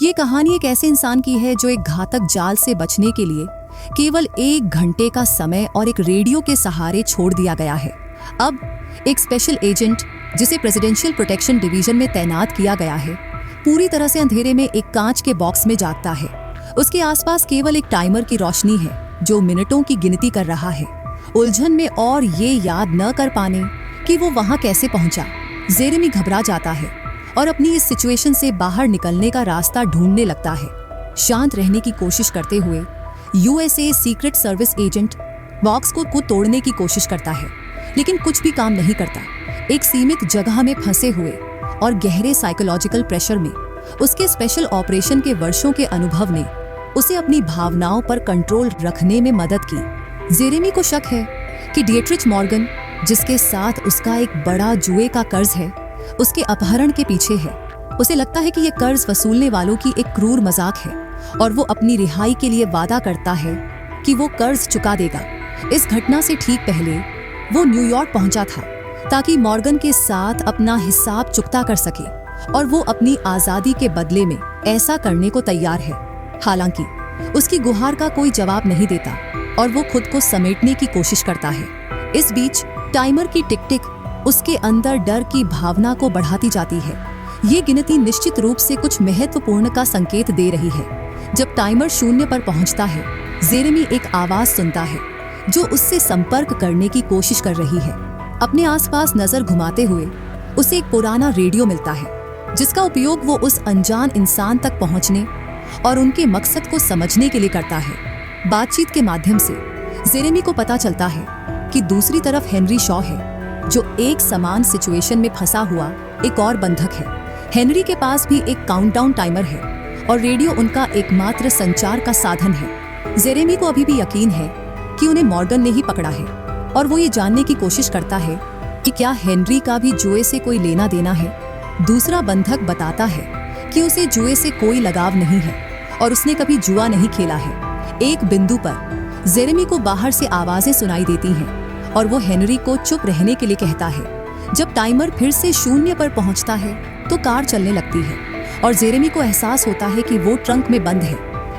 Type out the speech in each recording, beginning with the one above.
ये कहानी एक ऐसे इंसान की है जो एक घातक जाल से बचने के लिए केवल 1 घंटे का समय और एक रेडियो के सहारे छोड़ दिया गया है। अब एक स्पेशल एजेंट जिसे प्रेसिडेंशियल प्रोटेक्शन डिवीजन में तैनात किया गया है, पूरी तरह से अंधेरे में एक कांच के बॉक्स में जागता है। उसके आसपास केवल एक टाइमर की रोशनी है जो मिनटों की गिनती कर रहा है। उलझन में और ये याद न कर पाने कि वो वहां कैसे पहुंचा, जेरेमी घबरा जाता है और अपनी इस सिचुएशन से बाहर निकलने का रास्ता ढूंढने लगता है। शांत रहने की कोशिश करते हुए USA secret service agent box को तोड़ने की कोशिश करता है, लेकिन कुछ भी काम नहीं करता। एक सीमित जगह में फंसे हुए और गहरे साइकोलॉजिकल प्रेशर में उसके स्पेशल ऑपरेशन के वर्षों के अनुभव ने उसे अपनी भावनाओं पर कंट्रोल रखने में मदद की। जेरेमी को शक है कि डिएट्रिच मॉर्गन, जिसके साथ उसका एक बड़ा जुए का कर्ज है, उसके अपहरण के पीछे है। उसे लगता है कि यह कर्ज वसूलने वालों की एक क्रूर मजाक है और वो अपनी रिहाई के लिए वादा करता है कि वो कर्ज चुका देगा। इस घटना से ठीक पहले वो न्यूयॉर्क पहुंचा था ताकि मॉर्गन के साथ अपना हिसाब चुकता कर सके और वो अपनी आजादी के बदले में ऐसा करने को तैयार है। हालांकि उसकी गुहार का कोई जवाब नहीं देता और वो खुद को समेटने की कोशिश करता है। इस बीच टाइमर की टिक टिक उसके अंदर डर की भावना को बढ़ाती जाती है। ये गिनती निश्चित रूप से कुछ महत्वपूर्ण का संकेत दे रही है। जब टाइमर 0 पर पहुंचता है, जेरेमी एक आवाज सुनता है जो उससे संपर्क करने की कोशिश कर रही है। अपने आसपास नजर घुमाते हुए उसे एक पुराना रेडियो मिलता है जिसका उपयोग वो उस अनजान इंसान तक पहुंचने और उनके मकसद को समझने के लिए करता है। बातचीत के माध्यम से जेरेमी को पता चलता है कि दूसरी तरफ हेनरी शॉ है, जो एक समान सिचुएशन में फंसा हुआ एक और बंधक है। हेनरी के पास भी एक काउंटडाउन टाइमर है और रेडियो उनका एकमात्र संचार का साधन है। जेरेमी को अभी भी यकीन है कि उन्हें मॉर्गन ने ही पकड़ा है और वो ये जानने की कोशिश करता है कि क्या हेनरी का भी जुए से कोई लेना देना है। दूसरा बंधक बताता है कि उसे जुए से कोई लगाव नहीं है और उसने कभी जुआ नहीं खेला है। एक बिंदु पर जेरेमी को बाहर से आवाजें सुनाई देती हैं और वो हेनरी को चुप रहने के लिए कहता है। जब टाइमर फिर से 0 पर पहुंचता है तो कार चलने लगती है और जेरेमी को एहसास होता है कि वो ट्रंक में बंद है।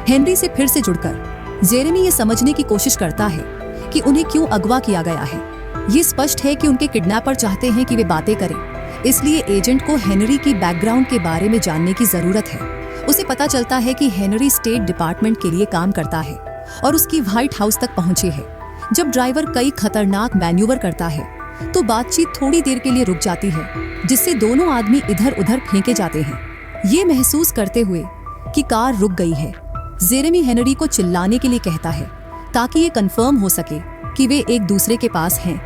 हेनरी से फिर से जुड़कर जेरेमी ये समझने की कोशिश करता है कि उन्हें क्यों अगवा किया गया है। ये स्पष्ट है कि उनके किडनैपर चाहते हैं कि वे बातें करें, इसलिए एजेंट को हेनरी की बैकग्राउंड के बारे में जानने की जरूरत है। उसे पता चलता है कि हेनरी स्टेट डिपार्टमेंट के लिए काम करता है और उसकी व्हाइट हाउस तक पहुंचे है। जब ड्राइवर कई खतरनाक मैन्यूवर करता है तो बातचीत थोड़ी देर के लिए रुक जाती है, जिससे दोनों आदमी इधर उधर फेंके जाते हैं। ये महसूस करते हुए कि कार रुक गई है, जेरेमी हेनरी को चिल्लाने के लिए कहता है ताकि ये कंफर्म हो सके कि वे एक दूसरे के पास हैं।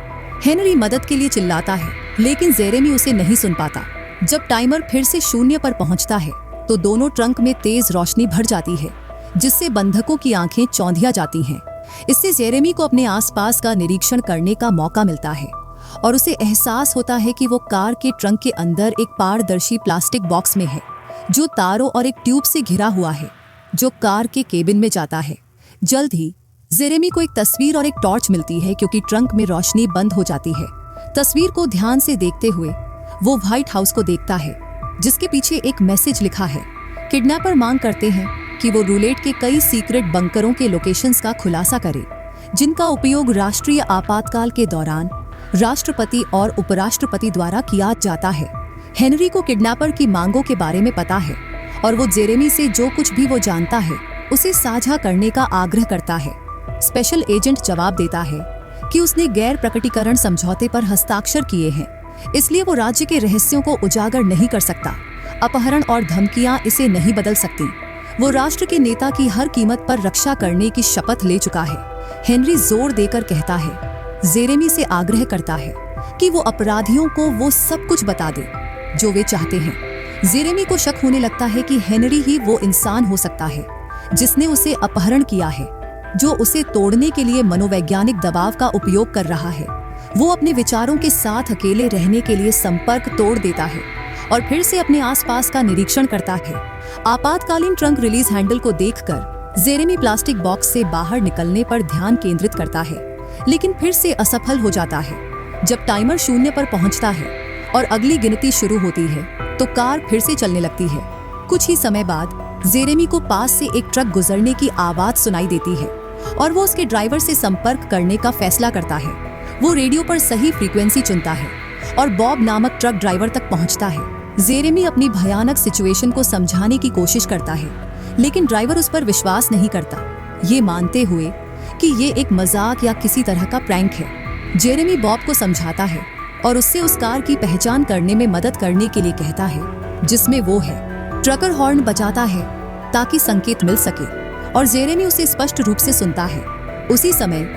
हेनरी मदद के लिए चिल्लाता है, लेकिन जेरेमी उसे नहीं सुन पाता। जब टाइमर फिर से 0 पर पहुंचता है तो दोनों ट्रंक में तेज रोशनी भर जाती है, जिससे बंधकों की आंखें चौंधिया जाती हैं। इससे जेरेमी को अपने आसपास का निरीक्षण करने का मौका मिलता है और उसे एहसास होता है कि वो कार के ट्रंक के अंदर एक पारदर्शी प्लास्टिक बॉक्स में है जो तारों और एक ट्यूब से घिरा हुआ है जो कार के केबिन में जाता है। जल्द ही जेरेमी को एक तस्वीर और एक टॉर्च मिलती है क्योंकि ट्रंक में रोशनी बंद हो जाती है। तस्वीर को ध्यान से देखते हुए वो व्हाइट हाउस को देखता है जिसके पीछे एक मैसेज लिखा है। किडनैपर मांग करते हैं कि वो रूलेट के कई सीक्रेट बंकरों के लोकेशंस का खुलासा करे जिनका उपयोग राष्ट्रीय आपातकाल के दौरान राष्ट्रपति और उपराष्ट्रपति द्वारा किया जाता है। हेनरी को किडनैपर की मांगों के बारे में पता है और वो जेरेमी से जो कुछ भी वो जानता है उसे साझा करने का आग्रह करता है। स्पेशल एजेंट जवाब देता है कि उसने गैर प्रकटीकरण समझौते पर हस्ताक्षर किए हैं, इसलिए वो राज्य के रहस्यों को उजागर नहीं कर सकता। अपहरण और धमकियां इसे नहीं बदल सकती। वो राष्ट्र के नेता की हर कीमत पर रक्षा करने की शपथ ले चुका है। हेनरी जोर देकर कहता है, जेरेमी से आग्रह करता है कि वो अपराधियों को वो सब कुछ बता दे जो वे चाहते हैं। जेरेमी को शक होने लगता है कि हेनरी ही वो इंसान हो सकता है जिसने उसे अपहरण किया है, जो उसे तोड़ने के लिए मनोवैज्ञानिक दबाव का उपयोग कर रहा है। वो अपने विचारों के साथ अकेले रहने के लिए संपर्क तोड़ देता है और फिर से अपने आसपास का निरीक्षण करता है। आपातकालीन ट्रंक रिलीज हैंडल को देखकर जेरेमी प्लास्टिक बॉक्स से बाहर निकलने पर ध्यान केंद्रित करता है, लेकिन फिर से असफल हो जाता है। जब टाइमर 0 पर पहुंचता है और अगली गिनती शुरू होती है तो कार फिर से चलने लगती है। कुछ ही समय बाद जेरेमी को पास से एक ट्रक गुजरने की आवाज सुनाई देती है और वो उसके ड्राइवर से संपर्क करने का फैसला करता है। वो रेडियो पर सही फ्रीक्वेंसी चुनता है और बॉब नामक ट्रक ड्राइवर तक पहुंचता है। जेरेमी अपनी भयानक सिचुएशन को समझाने की कोशिश करता है, लेकिन ड्राइवर उस पर विश्वास नहीं करता, ये मानते हुए कि ये एक मजाक या किसी तरह का प्रैंक है। जेरेमी बॉब को समझाता है और उससे उस कार की पहचान करने में मदद करने के लिए कहता है जिसमें वो है। ट्रकर हॉर्न बजाता है ताकि संकेत मिल सके और जेरेमी उसे स्पष्ट रूप से सुनता है। उसी समय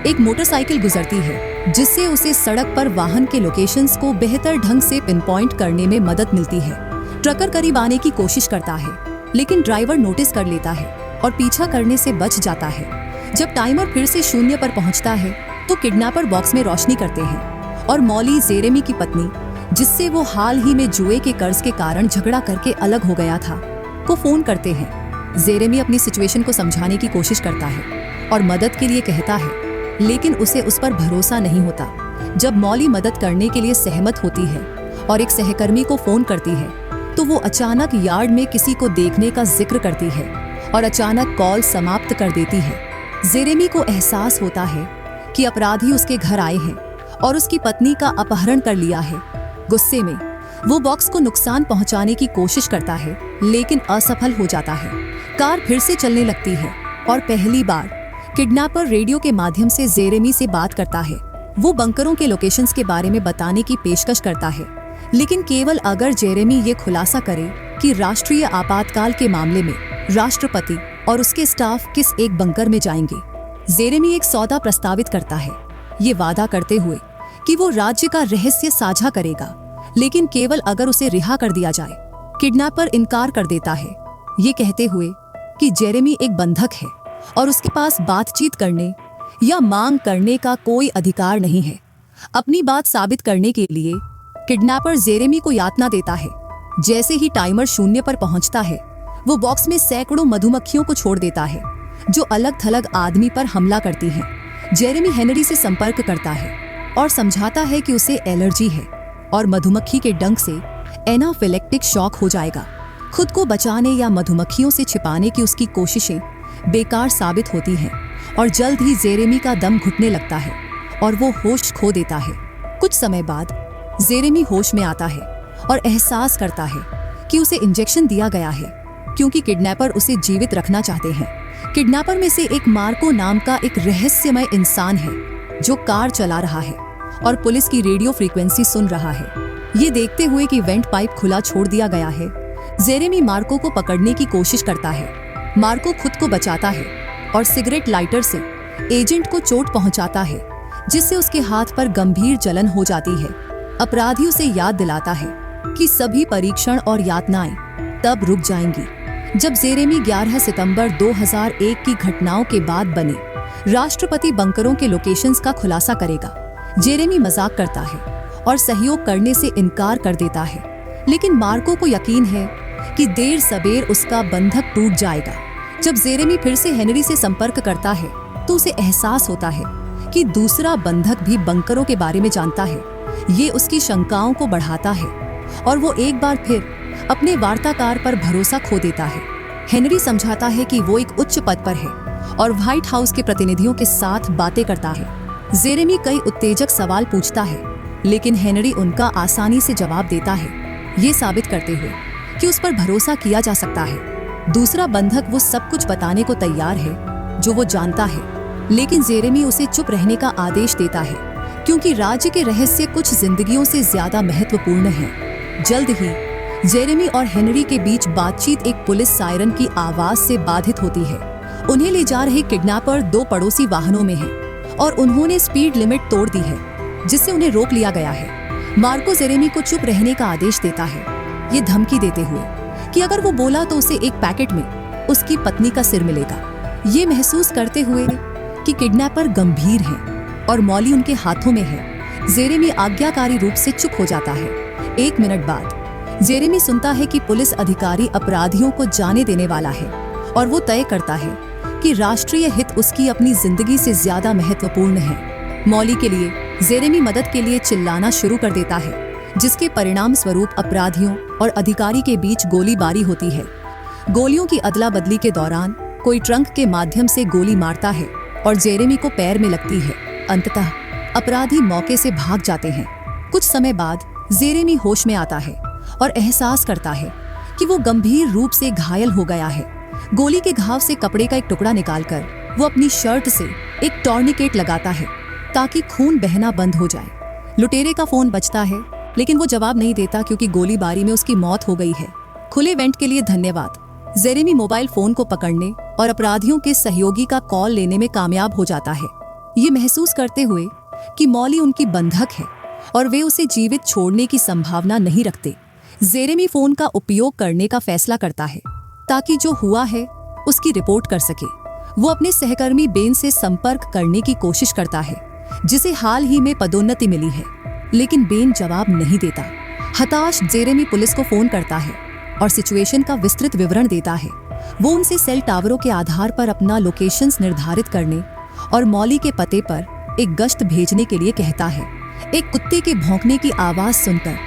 एक मोटरसाइकिल गुजरती है जिससे उसे सड़क पर वाहन के लोकेशंस को बेहतर ढंग से पिन पॉइंट करने में मदद मिलती है। ट्रकर करीब आने की कोशिश करता है, लेकिन ड्राइवर नोटिस कर लेता है और पीछा करने से बच जाता है। जब टाइमर फिर से 0 पर पहुंचता है तो किडनैपर बॉक्स में रोशनी करते हैं और मॉली, जेरेमी की पत्नी, जिससे वो हाल ही में जुए के कर्ज के कारण झगड़ा करके अलग हो गया था, को फोन करते हैं। जेरेमी अपनी सिचुएशन को समझाने की कोशिश करता है और मदद के लिए कहता है, लेकिन उसे उस पर भरोसा नहीं होता। जब मॉली मदद करने के लिए सहमत होती है और एक सहकर्मी को फोन करती है तो वो अचानक यार्ड में किसी को देखने का जिक्र करती है और अचानक कॉल समाप्त कर देती है। जेरेमी को एहसास होता है कि अपराधी उसके घर आए हैं और उसकी पत्नी का अपहरण कर लिया है। गुस्से में वो बॉक्स को नुकसान पहुंचाने की कोशिश करता है, लेकिन असफल हो जाता है। कार फिर से चलने लगती है और पहली बार किडनैपर रेडियो के माध्यम से जेरेमी से बात करता है। वो बंकरों के लोकेशंस के बारे में बताने की पेशकश करता है, लेकिन केवल अगर जेरेमी ये खुलासा करे कि राष्ट्रीय आपातकाल के मामले में राष्ट्रपति और उसके स्टाफ किस एक बंकर में जाएंगे। जेरेमी एक सौदा प्रस्तावित करता है, ये वादा करते हुए कि वो राज्य का रहस्य साझा करेगा, लेकिन केवल अगर उसे रिहा कर दिया जाए। किडनैपर इनकार कर देता है, ये कहते हुए कि जेरेमी एक बंधक है और उसके पास बातचीत करने या मांग करने का कोई अधिकार नहीं है। अपनी बात साबित करने के लिए किडनैपर जेरेमी को यातना देता है। जैसे ही टाइमर 0 पर पहुंचता है, वो बॉक्स में सैकड़ों मधुमक्खियों को छोड़ देता है जो अलग थलग आदमी पर हमला करती हैं। जेरेमी हेनरी से संपर्क करता है और समझाता है कि उसे एलर्जी है और मधुमक्खी के डंक से एनाफिलेक्टिक शॉक हो जाएगा। खुद को बचाने या मधुमक्खियों से छिपाने की उसकी कोशिशें बेकार साबित होती हैं और जल्द ही जेरेमी का दम घुटने लगता है और वो होश खो देता है। कुछ समय बाद जेरेमी होश में आता है और एहसास करता है कि उसे इंजेक्शन दिया गया है क्योंकि किडनैपर उसे जीवित रखना चाहते हैं। किडनैपर में से एक मार्को नाम का एक रहस्यमय इंसान है जो कार चला रहा है और पुलिस की रेडियो फ्रीक्वेंसी सुन रहा है। ये देखते हुए कि वेंट पाइप खुला छोड़ दिया गया है, जेरेमी मार्को को पकड़ने की कोशिश करता है। मार्को खुद को बचाता है और सिगरेट लाइटर से एजेंट को चोट पहुंचाता है, जिससे उसके हाथ पर गंभीर जलन हो जाती है। अपराधी उसे याद दिलाता है कि सभी परीक्षण और यातनाएं तब रुक जाएंगी जब जेरेमी 11 सितंबर 2001 की घटनाओं के बाद बने राष्ट्रपति बंकरों के लोकेशंस का खुलासा करेगा। जेरेमी मजाक करता है और सहयोग करने से इनकार कर देता है, लेकिन मार्को को यकीन है कि देर सबेर उसका बंधक टूट जाएगा। जब जेरेमी फिर से हेनरी से संपर्क करता है तो उसे एहसास होता है कि दूसरा बंधक भी बंकरों के बारे में जानता है। ये उसकी शंकाओं को बढ़ाता है और वो एक बार फिर अपने वार्ताकार पर भरोसा खो देता है। हेनरी समझाता है कि वो एक उच्च पद पर है और व्हाइट हाउस के प्रतिनिधियों के साथ बातें करता है। जेरेमी कई उत्तेजक सवाल पूछता है, लेकिन हेनरी उनका आसानी से जवाब देता है, ये साबित करते हुए कि उस पर भरोसा किया जा सकता है। दूसरा बंधक वो सब कुछ बताने को तैयार है जो वो जानता है, लेकिन जेरेमी उसे चुप रहने का आदेश देता है क्योंकि राज्य के रहस्य कुछ जिंदगियों से ज्यादा महत्वपूर्ण है। जल्द ही जेरेमी और हेनरी के बीच बातचीत एक पुलिस सायरन की आवाज से बाधित होती है। उन्हें ले जा रहे किडनैपर 2 पड़ोसी वाहनों में हैं और उन्होंने स्पीड लिमिट तोड़ दी है, जिससे उन्हें रोक लिया गया है। मार्को जेरेमी को चुप रहने का आदेश देता है, ये धमकी देते हुए कि अगर वो बोला तो उसे एक पैकेट में उसकी पत्नी का सिर मिलेगा। ये महसूस करते हुए कि किडनैपर गंभीर है और मॉली उनके हाथों में है, जेरेमी आज्ञाकारी रूप से चुप हो जाता है। 1 मिनट बाद जेरेमी सुनता है कि पुलिस अधिकारी अपराधियों को जाने देने वाला है और वो तय करता है कि राष्ट्रीय हित उसकी अपनी जिंदगी से ज्यादा महत्वपूर्ण है। मॉली के लिए जेरेमी मदद के लिए चिल्लाना शुरू कर देता है, जिसके परिणाम स्वरूप अपराधियों और अधिकारी के बीच गोलीबारी होती है। गोलियों की अदला बदली के दौरान कोई ट्रंक के माध्यम से गोली मारता है और जेरेमी को पैर में लगती है। अंततः अपराधी मौके से भाग जाते हैं। कुछ समय बाद जेरेमी होश में आता है और एहसास करता है कि वो गंभीर रूप से घायल हो गया है। गोली के घाव से कपड़े का एक टुकड़ा निकालकर वो अपनी शर्ट से एक टॉर्निकेट लगाता है ताकि खून बहना बंद हो जाए। लुटेरे का फोन बजता है, लेकिन वो जवाब नहीं देता क्योंकि गोलीबारी में उसकी मौत हो गई है। खुले इवेंट के लिए धन्यवाद। जेरेमी मोबाइल फोन को पकड़ने और अपराधियों के सहयोगी का कॉल लेने में कामयाब हो जाता है, ये महसूस करते हुए कि मॉली उनकी बंधक है और वे उसे जीवित छोड़ने की संभावना नहीं रखते। जेरेमी फोन का उपयोग करने का फैसला करता है ताकि जो हुआ है उसकी रिपोर्ट कर सके। वो अपने सहकर्मी बेन से संपर्क करने की कोशिश करता है, जिसे हाल ही में पदोन्नति मिली है, लेकिन बेन जवाब नहीं देता। हताश जेरेमी पुलिस को फोन करता है और सिचुएशन का विस्तृत विवरण देता है। वो उनसे सेल टावरों के आधार पर अपना लोकेशंस निर्धारित करने और मॉली के पते पर एक गश्त भेजने के लिए कहता है। एक कुत्ते के भौंकने की आवाज सुनकर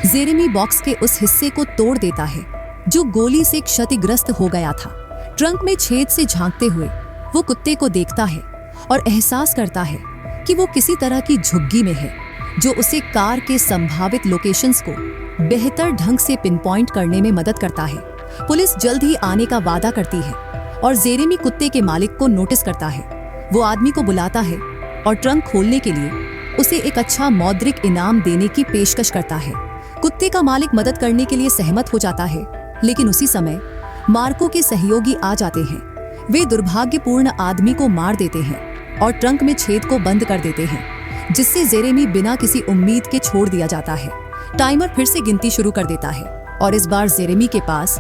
जेरेमी बॉक्स के उस हिस्से को तोड़ देता है जो गोली से क्षतिग्रस्त हो गया था। ट्रंक में छेद से झांकते हुए वो कुत्ते को देखता है और एहसास करता है कि वो किसी तरह की झुग्गी में है, जो उसे कार के संभावित लोकेशंस को बेहतर ढंग से पिनपॉइंट करने में मदद करता है। पुलिस जल्द ही आने का वादा करती है और जेरेमी कुत्ते के मालिक को नोटिस करता है। वो आदमी को बुलाता है और ट्रंक खोलने के लिए उसे एक अच्छा मौद्रिक इनाम देने की पेशकश करता है। कुत्ते का मालिक मदद करने के लिए सहमत हो जाता है, लेकिन उसी समय मार्को के सहयोगी आ जाते हैं। वे दुर्भाग्यपूर्ण आदमी को मार देते हैं और ट्रंक में छेद को बंद कर देते हैं, जिससे जेरेमी बिना किसी उम्मीद के छोड़ दिया जाता है। टाइमर फिर से गिनती शुरू कर देता है और इस बार जेरेमी के पास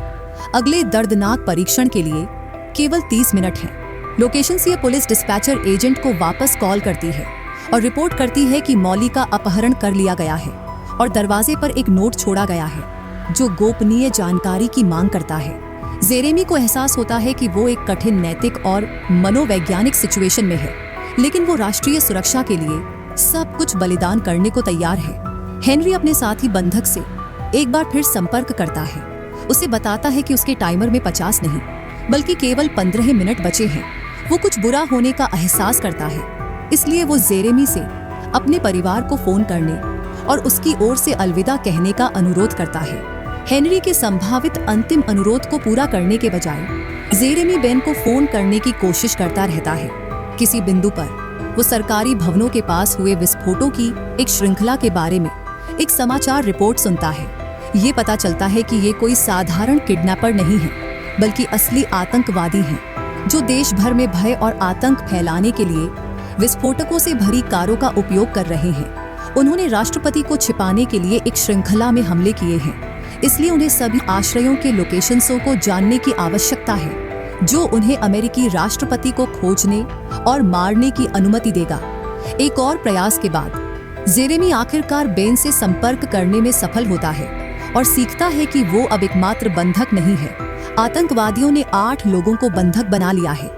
अगले दर्दनाक परीक्षण के लिए केवल 30 मिनट हैं। लोकेशन से पुलिस डिस्पैचर एजेंट को वापस कॉल करती है और रिपोर्ट करती है कि मॉली का अपहरण कर लिया गया है और दरवाजे पर एक नोट छोड़ा गया है जो गोपनीय जानकारी की मांग करता है। जेरेमी को एहसास होता है कि वो एक कठिन नैतिक और मनोवैज्ञानिक सिचुएशन में है, लेकिन वो राष्ट्रीय सुरक्षा के लिए सब कुछ बलिदान करने को तैयार है। हेनरी अपने साथी बंधक से एक बार फिर संपर्क करता है। उसे बताता है कि उसके टाइमर में 50 नहीं बल्कि केवल 15 मिनट बचे हैं। वो कुछ बुरा होने का एहसास करता है, इसलिए वो जेरेमी से अपने परिवार को फोन करने और उसकी ओर से अलविदा कहने का अनुरोध करता है। हेनरी के संभावित अंतिम अनुरोध को पूरा करने के बजाय जेरेमी बेन को फोन करने की कोशिश करता रहता है। किसी बिंदु पर वो सरकारी भवनों के पास हुए विस्फोटों की एक श्रृंखला के बारे में एक समाचार रिपोर्ट सुनता है। ये पता चलता है कि ये कोई साधारण किडनैपर नहीं है, बल्कि असली आतंकवादी हैं, जो देश भर में भय और आतंक फैलाने के लिए विस्फोटकों से भरी कारों का उपयोग कर रहे हैं। उन्होंने राष्ट्रपति को छिपाने के लिए एक श्रृंखला में हमले किए हैं, इसलिए उन्हें सभी आश्रयों के लोकेशंसों को जानने की आवश्यकता है, जो उन्हें अमेरिकी राष्ट्रपति को खोजने और मारने की अनुमति देगा। एक और प्रयास के बाद जेरेमी आखिरकार बेन से संपर्क करने में सफल होता है और सीखता है कि वो अब एकमात्र बंधक नहीं है। आतंकवादियों ने 8 लोगों को बंधक बना लिया है,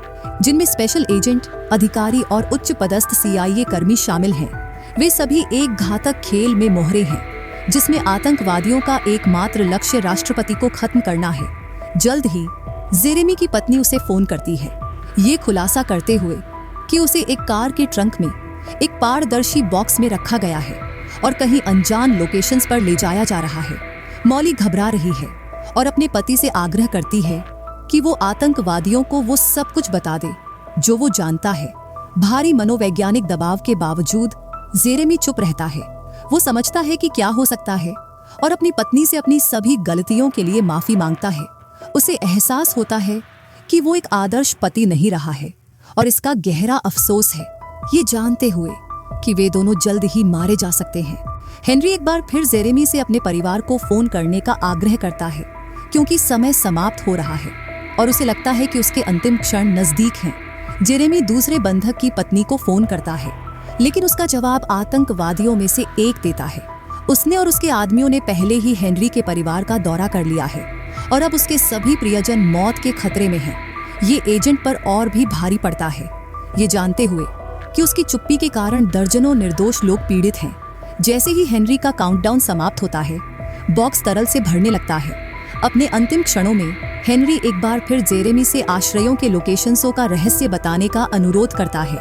जिनमें स्पेशल एजेंट, अधिकारी और उच्च पदस्थ CIA कर्मी शामिल हैं। वे सभी एक घातक खेल में मोहरे हैं, जिसमें आतंकवादियों का एकमात्र लक्ष्य राष्ट्रपति को खत्म करना है। जल्द ही जेरेमी की पत्नी उसे फोन करती है, ये खुलासा करते हुए कि उसे एक कार के ट्रंक में एक पारदर्शी बॉक्स में रखा गया है और कहीं अनजान लोकेशंस पर ले जाया जा रहा है। मॉली घबरा रही है और अपने पति से आग्रह करती है कि वो आतंकवादियों को वो सब कुछ बता दे जो वो जानता है। भारी मनोवैज्ञानिक दबाव के बावजूद जेरेमी चुप रहता है। वो समझता है कि क्या हो सकता है और अपनी पत्नी से अपनी सभी गलतियों के लिए माफी मांगता है। उसे एहसास होता है कि वो एक आदर्श पति नहीं रहा है और इसका गहरा अफसोस है, ये जानते हुए कि वे दोनों जल्द ही मारे जा सकते हैं। हेनरी एक बार फिर जेरेमी से अपने परिवार को फोन करने का आग्रह करता है, क्योंकि समय समाप्त हो रहा है और उसे लगता है कि उसके अंतिम क्षण नजदीक हैं। जेरेमी दूसरे बंधक की पत्नी को फोन करता है, लेकिन उसका जवाब आतंकवादियों में से एक देता है। उसने और उसके आदमियों ने पहले ही हेनरी के परिवार का दौरा कर लिया है और अब उसके सभी प्रियजन मौत के खतरे में हैं। ये एजेंट पर और भी भारी पड़ता है, ये जानते हुए कि उसकी चुप्पी के कारण दर्जनों निर्दोष लोग पीड़ित हैं। जैसे ही हेनरी का काउंटडाउन समाप्त होता है, बॉक्स तरल से भरने लगता है। अपने अंतिम क्षणों में हेनरी एक बार फिर जेरेमी से आश्रयों के लोकेशंसों का रहस्य बताने का अनुरोध करता है,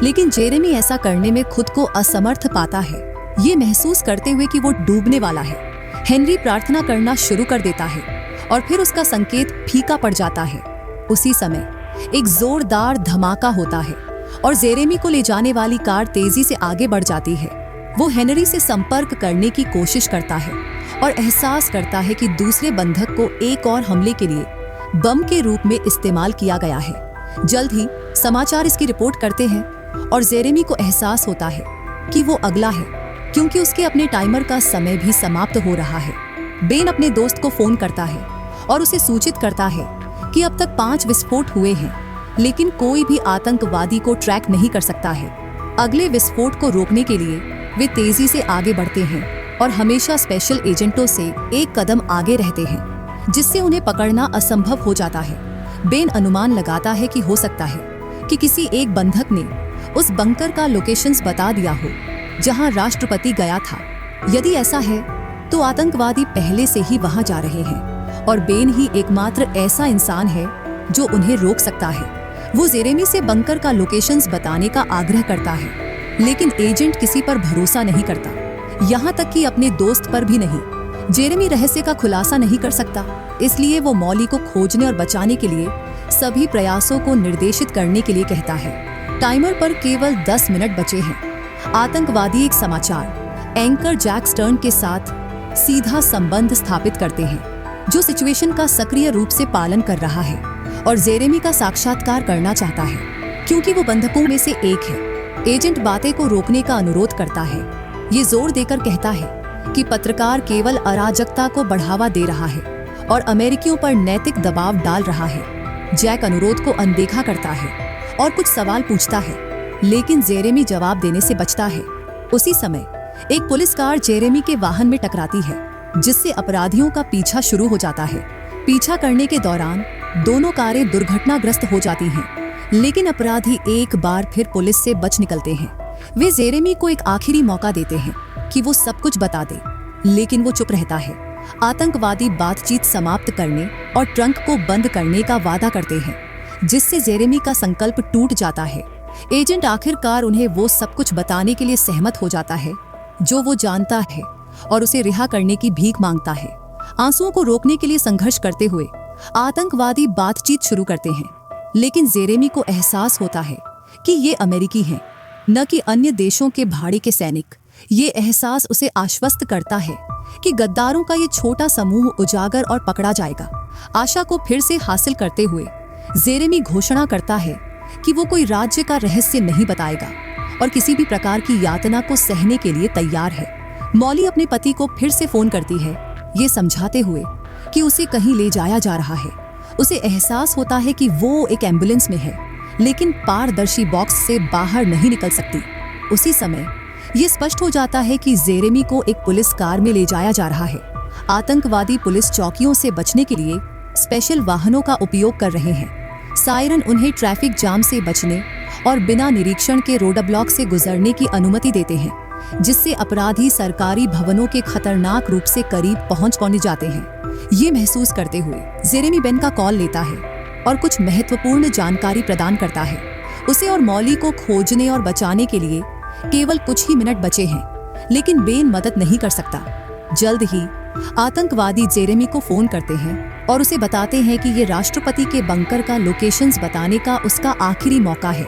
लेकिन जेरेमी ऐसा करने में खुद को असमर्थ पाता है, ये महसूस करते हुए कि वो डूबने वाला है। हेनरी प्रार्थना करना शुरू कर देता है और फिर उसका संकेत फीका पड़ जाता है। उसी समय एक जोरदार धमाका होता है और जेरेमी को ले जाने वाली कार तेजी से आगे बढ़ जाती है। वो हेनरी से संपर्क करने की कोशिश करता है और एहसास करता है कि दूसरे बंधक को एक और हमले के लिए बम के रूप में इस्तेमाल किया गया है। जल्द ही समाचार इसकी रिपोर्ट करते हैं और जेरेमी को एहसास होता है कि वो अगला है, क्योंकि उसके अपने टाइमर का समय भी समाप्त हो रहा है। बेन अपने दोस्त को फोन करता है और उसे सूचित करता है कि अब तक 5 विस्फोट हुए हैं, लेकिन कोई भी आतंकवादी को ट्रैक नहीं कर सकता है। अगले विस्फोट को रोकने के लिए वे तेजी से आगे बढ़ते हैं और हमेशा स्पेशल एजेंटों से एक कदम आगे रहते हैं, जिससे उन्हें पकड़ना असंभव हो जाता है। बेन अनुमान लगाता है कि हो सकता है कि किसी एक बंधक ने उस बंकर का लोकेशंस बता दिया हो जहां राष्ट्रपति गया था। यदि ऐसा है तो आतंकवादी पहले से ही वहां जा रहे हैं और बेन ही एकमात्र ऐसा इंसान है जो उन्हें रोक सकता है। वो जेरेमी से बंकर का लोकेशंस बताने का आग्रह करता है, लेकिन एजेंट किसी पर भरोसा नहीं करता, यहाँ तक कि अपने दोस्त पर भी नहीं। जेरेमी रहस्य का खुलासा नहीं कर सकता, इसलिए वो मॉली को खोजने और बचाने के लिए सभी प्रयासों को निर्देशित करने के लिए कहता है। टाइमर पर केवल 10 मिनट बचे हैं। आतंकवादी एक समाचार एंकर जैक स्टर्न के साथ सीधा संबंध स्थापित करते हैं, जो सिचुएशन का सक्रिय रूप से पालन कर रहा है और जेरेमी का साक्षात्कार करना चाहता है, क्योंकि वो बंधकों में से एक है। एजेंट बातें को रोकने का अनुरोध करता है। ये जोर देकर कहता है कि पत्रकार केवल अराजकता को बढ़ावा दे रहा है और अमेरिकियों पर नैतिक दबाव डाल रहा है। जैक अनुरोध को अनदेखा करता है और कुछ सवाल पूछता है, लेकिन जेरेमी जवाब देने से बचता है। उसी समय एक पुलिस कार जेरेमी के वाहन में टकराती है, जिससे अपराधियों का पीछा शुरू हो जाता है। पीछा करने के दौरान दोनों कारें दुर्घटनाग्रस्त हो जाती हैं, लेकिन अपराधी एक बार फिर पुलिस से बच निकलते हैं। वे जेरेमी को एक आखिरी मौका देते हैं कि वो सब कुछ बता दे, लेकिन वो चुप रहता है। आतंकवादी बातचीत समाप्त करने और ट्रंक को बंद करने का वादा करते हैं, जिससे जेरेमी का संकल्प टूट जाता है। एजेंट आखिरकार उन्हें वो सब कुछ बताने के लिए सहमत हो जाता है जो वो जानता है और उसे रिहा करने की भीख मांगता है। आंसुओं को रोकने के लिए संघर्ष करते हुए आतंकवादी बातचीत शुरू करते हैं, लेकिन जेरेमी को एहसास होता है कि ये अमेरिकी हैं, न कि अन्य देशों के भाड़े के सैनिक। ये एहसास उसे आश्वस्त करता है कि गद्दारों का ये छोटा समूह उजागर और पकड़ा जाएगा। आशा को फिर से हासिल करते हुए जेरेमी घोषणा करता है कि वो कोई राज्य का रहस्य नहीं बताएगा और किसी भी प्रकार की यातना को सहने के लिए तैयार है। मॉली अपने पति को फिर से फोन करती है, ये समझाते हुए कि उसे कहीं ले जाया जा रहा है। उसे एहसास होता है कि वो एक एम्बुलेंस में है, लेकिन पारदर्शी बॉक्स से बाहर नहीं निकल सकती। उसी समय ये स्पष्ट हो जाता है कि जेरेमी को एक पुलिस कार में ले जाया जा रहा है। आतंकवादी पुलिस चौकियों से बचने के लिए स्पेशल वाहनों का उपयोग कर रहे हैं। सायरन उन्हें ट्रैफिक जाम से बचने और बिना निरीक्षण के रोड ब्लॉक से गुजरने की अनुमति देते हैं, जिससे अपराधी सरकारी भवनों के खतरनाक रूप से करीब पहुंच जाते हैं। ये महसूस करते हुए जेरेमी बेन का कॉल लेता है और कुछ महत्वपूर्ण जानकारी प्रदान करता है। उसे और मॉली को खोजने और बचाने के लिए केवल कुछ ही मिनट बचे हैं, लेकिन बेन मदद नहीं कर सकता। जल्द ही आतंकवादी जेरेमी को फोन करते हैं और उसे बताते हैं कि ये राष्ट्रपति के बंकर का लोकेशंस बताने का उसका आखिरी मौका है।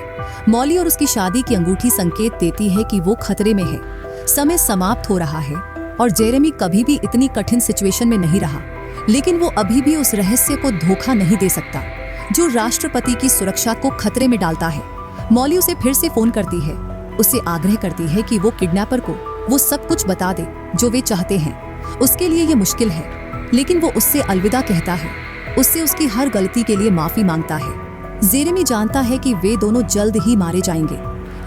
मॉली और उसकी शादी की अंगूठी संकेत देती है कि वो खतरे में है। समय समाप्त हो रहा है और जेरेमी कभी भी इतनी कठिन सिचुएशन में नहीं रहा, लेकिन वो अभी भी उस रहस्य को धोखा नहीं दे सकता जो राष्ट्रपति की सुरक्षा को खतरे में डालता है। मॉली उसे फिर से फोन करती है, उससे आग्रह करती है कि वो किडनैपर को वो सब कुछ बता दे जो वे चाहते हैं। उसके लिए ये मुश्किल है, लेकिन वो उससे अलविदा कहता है, उससे उसकी हर गलती के लिए माफी मांगता है। जेरेमी जानता है कि वे दोनों जल्द ही मारे जाएंगे,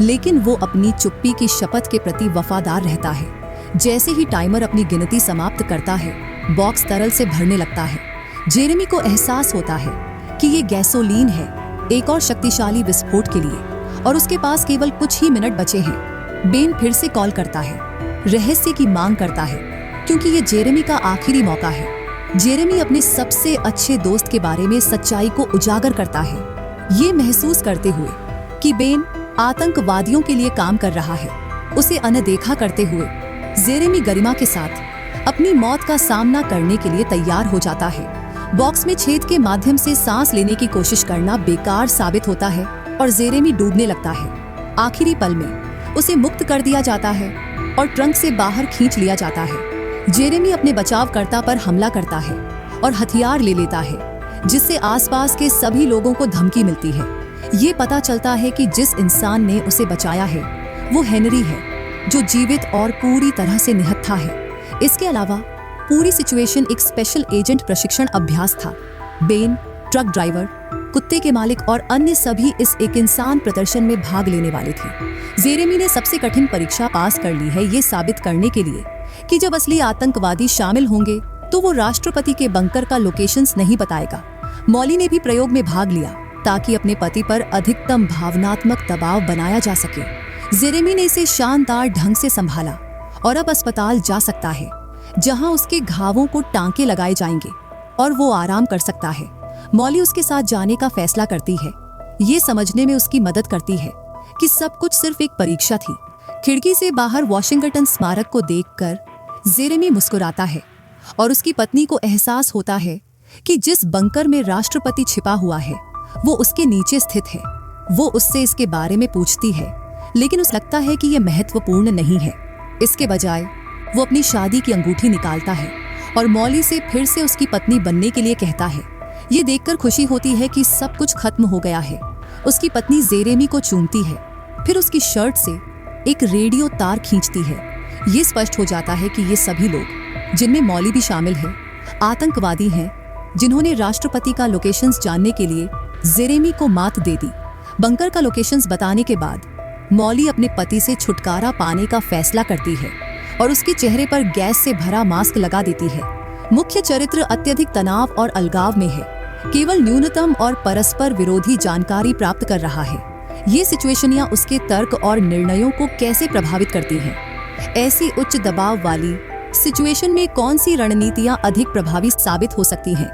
लेकिन वो अपनी चुप्पी की शपथ के प्रति वफादार रहता है। जैसे ही टाइमर अपनी गिनती समाप्त करता है, बॉक्स तरल से भरने लगता है। जेरेमी को एहसास होता है कि ये गैसोलीन है एक और शक्तिशाली विस्फोट के लिए, और उसके पास केवल कुछ ही मिनट बचे हैं। बेन फिर से कॉल करता है। रहस्य की मांग करता है, क्योंकि ये जेरेमी का आखिरी मौका है। जेरेमी अपने सबसे अच्छे दोस्त के बारे में सच्चाई को उजागर करता है, ये महसूस करते हुए कि बेन आतंकवादियों के लिए काम कर रहा है। उसे अनदेखा करते हुए जेरेमी गरिमा के साथ अपनी मौत का सामना करने के लिए तैयार हो जाता है। बॉक्स में छेद के माध्यम से सांस लेने की कोशिश करना बेकार साबित होता है और जेरेमी डूबने लगता है। आखिरी पल में उसे मुक्त कर दिया जाता है और ट्रंक से बाहर खींच लिया जाता है। जेरेमी अपने बचावकर्ता पर हमला करता है और हथियार ले लेता है, जिससे आसपास के सभी लोगों को धमकी मिलती है। ये पता चलता है कि जिस इंसान ने उसे बचाया है वो हेनरी है, जो जीवित और पूरी तरह से निहत्था है। इसके अलावा पूरी सिचुएशन एक स्पेशल एजेंट प्रशिक्षण अभ्यास था। बेन, ट्रक ड्राइवर, कुत्ते के मालिक और अन्य सभी इस एक इंसान प्रदर्शन में भाग लेने वाले थे। जेरेमी ने सबसे कठिन परीक्षा पास कर ली है, ये साबित करने के लिए कि जब असली आतंकवादी शामिल होंगे तो वो राष्ट्रपति के बंकर का लोकेशंस नहीं बताएगा। मॉली ने भी प्रयोग में भाग लिया ताकि अपने पति पर अधिकतम भावनात्मक दबाव बनाया जा सके। जेरेमी ने इसे शानदार ढंग से संभाला और अब अस्पताल जा सकता है, जहां उसके घावों को टांके लगाए जाएंगे और वो आराम कर सकता है। मॉली उसके साथ जाने का फैसला करती है। ये समझने में उसकी मदद करती है कि सब कुछ सिर्फ एक परीक्षा थी। खिड़की से बाहर वॉशिंगटन स्मारक को देखकर जेरेमी मुस्कुराता है और उसकी पत्नी को एहसास होता है कि जिस बंकर में राष्ट्रपति छिपा हुआ है वो उसके नीचे स्थित है। वो उससे इसके बारे में पूछती है, लेकिन उसे लगता है कि यह महत्वपूर्ण नहीं है। इसके बजाय वो अपनी शादी की अंगूठी निकालता है और मॉली से फिर से उसकी पत्नी बनने के लिए कहता है। ये देखकर खुशी होती है कि सब कुछ खत्म हो गया है। उसकी पत्नी जेरेमी को चूमती है, फिर उसकी शर्ट से एक रेडियो तार खींचती है। ये स्पष्ट हो जाता है कि ये सभी लोग, जिनमें मॉली भी शामिल है, आतंकवादी हैं जिन्होंने राष्ट्रपति का लोकेशंस जानने के लिए जेरेमी को मात दे दी। बंकर का लोकेशंस बताने के बाद मॉली अपने पति से छुटकारा पाने का फैसला करती है और उसके चेहरे पर गैस से भरा मास्क लगा देती है। मुख्य चरित्र अत्यधिक तनाव और अलगाव में है, केवल न्यूनतम और परस्पर विरोधी जानकारी प्राप्त कर रहा है। ये सिचुएशनियां उसके तर्क और निर्णयों को कैसे प्रभावित करती हैं? ऐसी उच्च दबाव वाली सिचुएशन में कौन सी रणनीतियां अधिक प्रभावी साबित हो सकती हैं?